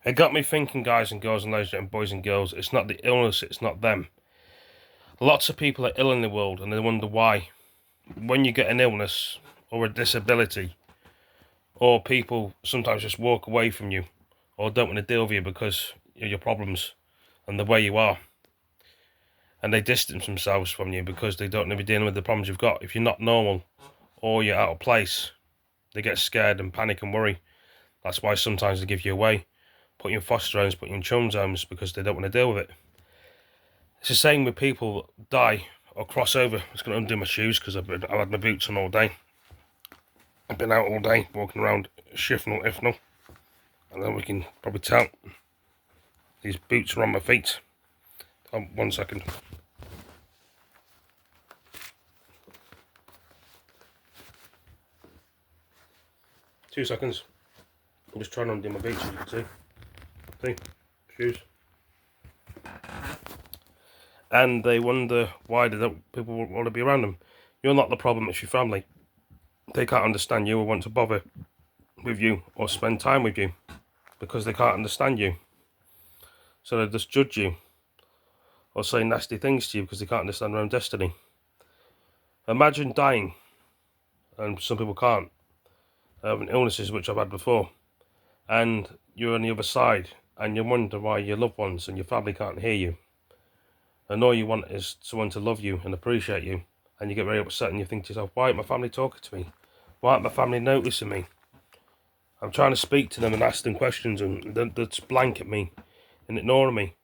It got me thinking, guys and girls and ladies and boys and girls, it's not the illness, it's not them. Lots of people are ill in the world and they wonder why. When you get an illness or a disability, or people sometimes just walk away from you or don't want to deal with you because of your problems and the way you are. And they distance themselves from you because they don't want to be dealing with the problems you've got. If you're not normal or you're out of place, they get scared and panic and worry. That's why sometimes they give you away, put you in foster homes, put you in children's homes because they don't want to deal with it. It's the same with people that die or cross over. I'm just going to undo my shoes because I've had my boots on all day. I've been out all day walking around shifnal ifnal, and then we can probably tell these boots are on my feet. 1 second. Two seconds. I'm just trying to undo my boots, as you can see. See? Shoes. And they wonder why people want to be around them. You're not the problem, it's your family. They can't understand you or want to bother with you or spend time with you because they can't understand you. So they just judge you or say nasty things to you because they can't understand their own destiny. Imagine dying, and some people can't, having illnesses which I've had before, and you're on the other side and you wonder why your loved ones and your family can't hear you, and all you want is someone to love you and appreciate you, and you get very upset and you think to yourself, why ain't my family talking to me? Why ain't my family noticing me? I'm trying to speak to them and ask them questions and they just blank at me and ignore me.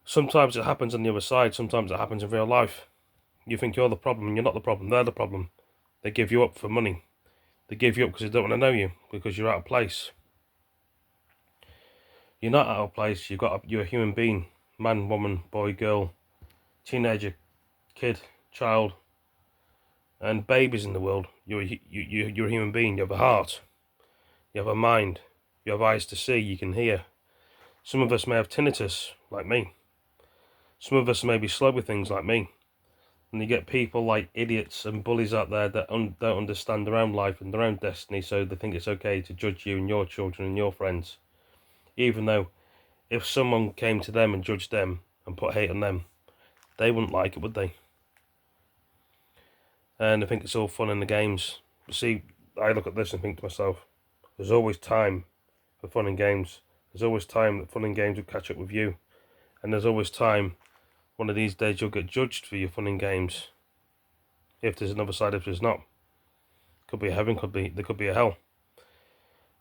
Sometimes it happens on the other side, sometimes it happens in real life. You think you're the problem and you're not the problem, they're the problem. They give you up for money. They give you up because they don't want to know you, because you're out of place. You're not out of place, you're a human being. Man, woman, boy, girl, teenager, kid, child, and babies in the world. You're a human being. You have a heart, you have a mind, you have eyes to see, you can hear. Some of us may have tinnitus, like me. Some of us may be slow with things, like me. And you get people like idiots and bullies out there that don't understand their own life and their own destiny, so they think it's okay to judge you and your children and your friends. Even though, if someone came to them and judged them and put hate on them, they wouldn't like it, would they? And I think it's all fun in the games. But see, I look at this and think to myself, there's always time for fun and games. There's always time that fun and games will catch up with you. And there's always time, one of these days you'll get judged for your fun and games. If there's another side, if there's not. Could be a heaven, there could be a hell.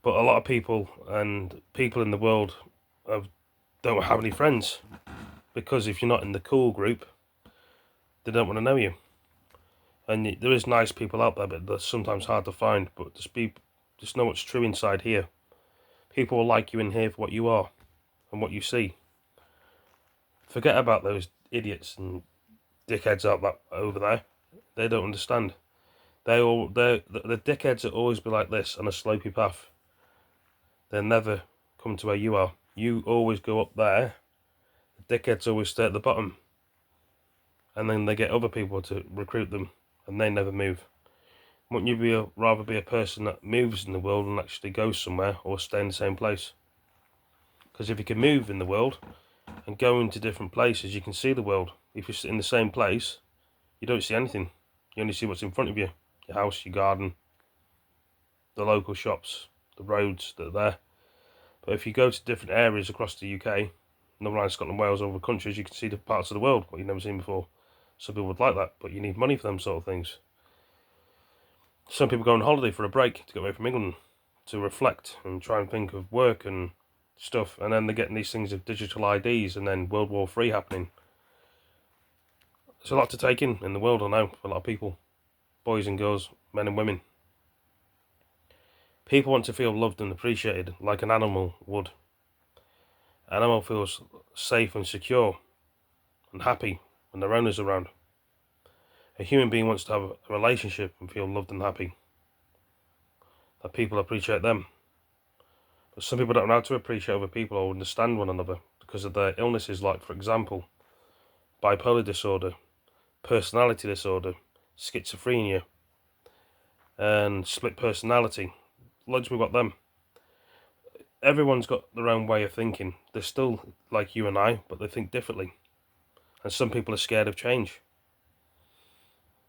But a lot of people and people in the world don't have any friends. Because if you're not in the cool group, they don't want to know you. And there is nice people out there, but they're sometimes hard to find. But just know what's true inside here. People will like you in here for what you are and what you see. Forget about those idiots and dickheads over there. They don't understand. The dickheads will always be like this on a slopey path. They'll never come to where you are. You always go up there. The dickheads always stay at the bottom. And then they get other people to recruit them, and they never move. Wouldn't you rather be a person that moves in the world and actually goes somewhere, or stay in the same place? Because if you can move in the world and go into different places, you can see the world. If you're in the same place, you don't see anything. You only see what's in front of you. Your house, your garden, the local shops, the roads that are there. But if you go to different areas across the UK, Northern Ireland, Scotland, Wales, other countries, you can see the parts of the world what you've never seen before. Some people would like that, but you need money for them sort of things. Some people go on holiday for a break to get away from England, to reflect and try and think of work and stuff, and then they're getting these things of digital IDs, and then World War III happening. It's a lot to take in the world, I know, for a lot of people. Boys and girls, men and women. People want to feel loved and appreciated, like an animal would. An animal feels safe and secure and happy when their owner's around. A human being wants to have a relationship and feel loved and happy. That people appreciate them. But some people don't know how to appreciate other people or understand one another because of their illnesses, like, for example, bipolar disorder, personality disorder, schizophrenia, and split personality. Loads of people got them. everyone's got their own way of thinking. They're still like you and I, but they think differently. And some people are scared of change.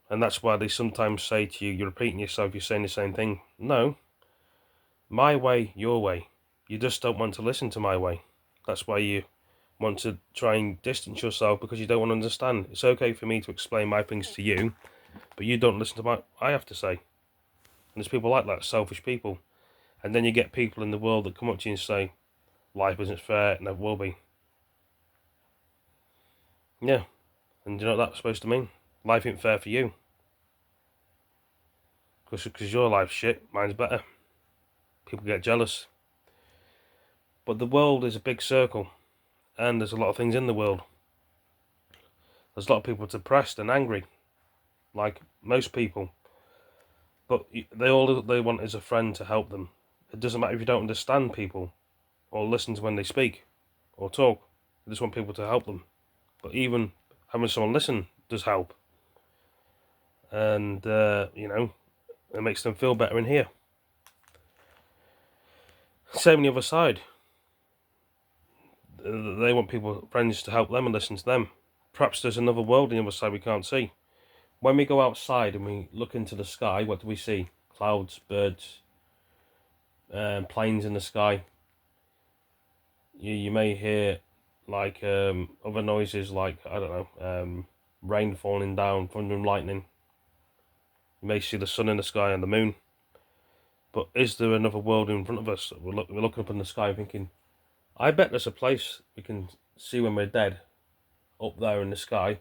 And that's why they sometimes say to you, you're repeating yourself, you're saying the same thing. No, my way, your way. You just don't want to listen to my way. That's why you want to try and distance yourself, because you don't want to understand. It's okay for me to explain my things to you, but you don't listen to what I have to say. And there's people like that, selfish people. And then you get people in the world that come up to you and say, life isn't fair, and never will be. Yeah, and do you know what that's supposed to mean? Life ain't fair for you. Because your life's shit, mine's better. People get jealous. But the world is a big circle, and there's a lot of things in the world. There's a lot of people depressed and angry, like most people. But all they want is a friend to help them. It doesn't matter if you don't understand people, or listen to when they speak, or talk. They just want people to help them. But even having someone listen does help. And, it makes them feel better in here. Same on the other side. They want friends to help them and listen to them. Perhaps there's another world on the other side we can't see. When we go outside and we look into the sky, what do we see? Clouds, birds, planes in the sky. You may hear like other noises, like, I don't know, rain falling down, thunder and lightning. You may see the sun in the sky and the moon. But is there another world in front of us? We're looking up in the sky thinking, I bet there's a place we can see when we're dead, up there in the sky,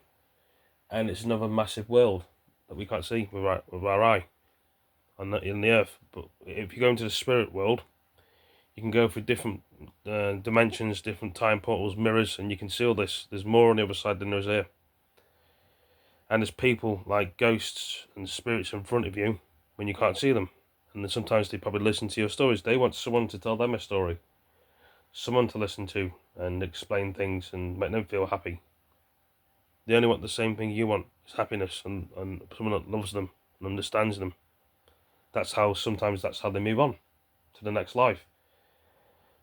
and it's another massive world that we can't see with our eye in the earth. But if you go into the spirit world, you can go through different dimensions, different time portals, mirrors, and you can see all this. There's more on the other side than there is here. And there's people like ghosts and spirits in front of you when you can't see them. And then sometimes they probably listen to your stories. They want someone to tell them a story. Someone to listen to and explain things and make them feel happy. They only want the same thing you want, is happiness, and someone that loves them and understands them. Sometimes that's how they move on to the next life.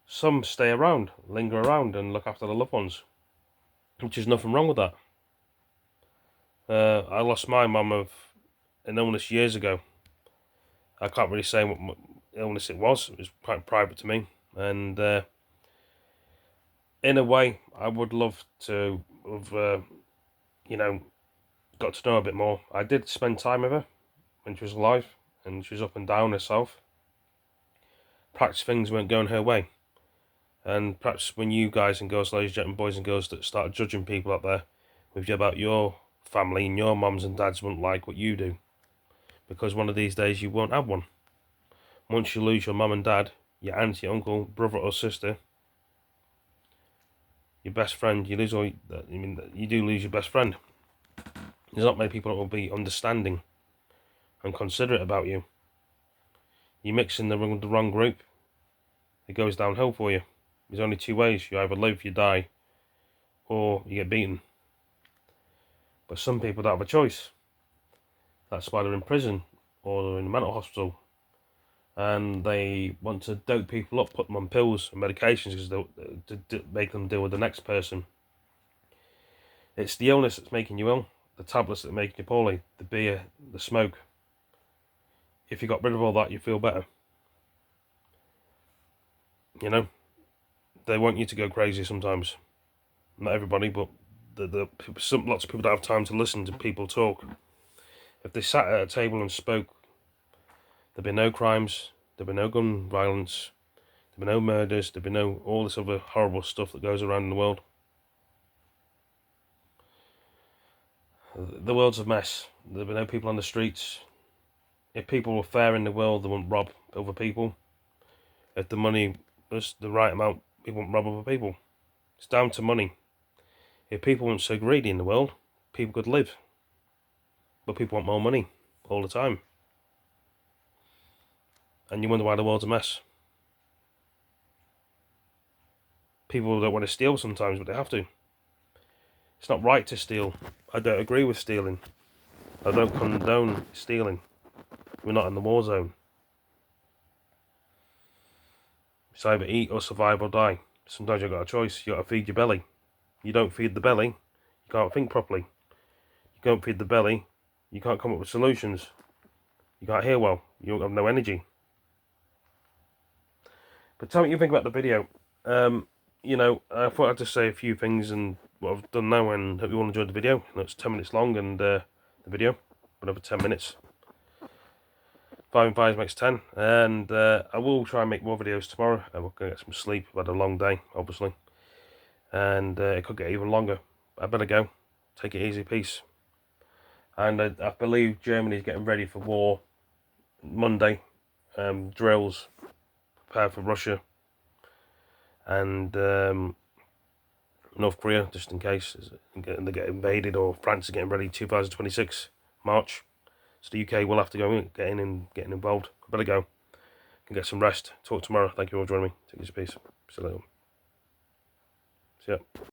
Some stay around, linger around, and look after their loved ones, which is nothing wrong with that. I lost my mum of an illness years ago. I can't really say what illness it was. It was quite private to me. And in a way, I would love to have, got to know her a bit more. I did spend time with her when she was alive, and she was up and down herself. Perhaps things weren't going her way. And perhaps when you guys and girls, ladies and gentlemen, boys and girls that start judging people out there with you about your family and your mums and dads won't like what you do. Because one of these days you won't have one. Once you lose your mum and dad, your aunt, your uncle, brother or sister, your best friend, you do lose your best friend. There's not many people that will be understanding and considerate about you. You mix in the wrong group, it goes downhill for you. There's only two ways: you either live, you die, or you get beaten. But some people don't have a choice. That's why they're in prison or they're in a mental hospital, and they want to dope people up, put them on pills and medications to make them deal with the next person. It's the illness that's making you ill, the tablets that are making you poorly, the beer, the smoke. If you got rid of all that, you feel better. They want you to go crazy sometimes. Not everybody, but lots of people don't have time to listen to people talk. If they sat at a table and spoke, there'd be no crimes, there'd be no gun violence, there'd be no murders, there'd be no all this other horrible stuff that goes around in the world. The world's a mess. There'd be no people on the streets. If people were fair in the world, they wouldn't rob other people. If the money was the right amount, people wouldn't rob other people. It's down to money. If people weren't so greedy in the world, people could live. But people want more money all the time. And you wonder why the world's a mess. People don't want to steal sometimes, but they have to. It's not right to steal. I don't agree with stealing. I don't condone stealing. We're not in the war zone. It's either eat or survive or die. Sometimes you've got a choice. You've got to feed your belly. You don't feed the belly, you can't think properly. You don't feed the belly, you can't come up with solutions. You can't hear well. You don't have no energy. But tell me what you think about the video. You know, I thought I'd just say a few things and what I've done now, and hope you all enjoyed the video. It's 10 minutes long, and the video, another 10 minutes. 5 and 5 makes 10, and I will try and make more videos tomorrow. I'm going to get some sleep. I've had a long day, obviously, and it could get even longer. I better go. Take it easy, peace. And I believe Germany's getting ready for war Monday. Drills, prepare for Russia and North Korea, just in case they get invaded, or France is getting ready 2026 March. So the UK will have to go getting involved. I better go. Can get some rest. Talk tomorrow. Thank you all for joining me. Take it easy, peace. See you later. See ya.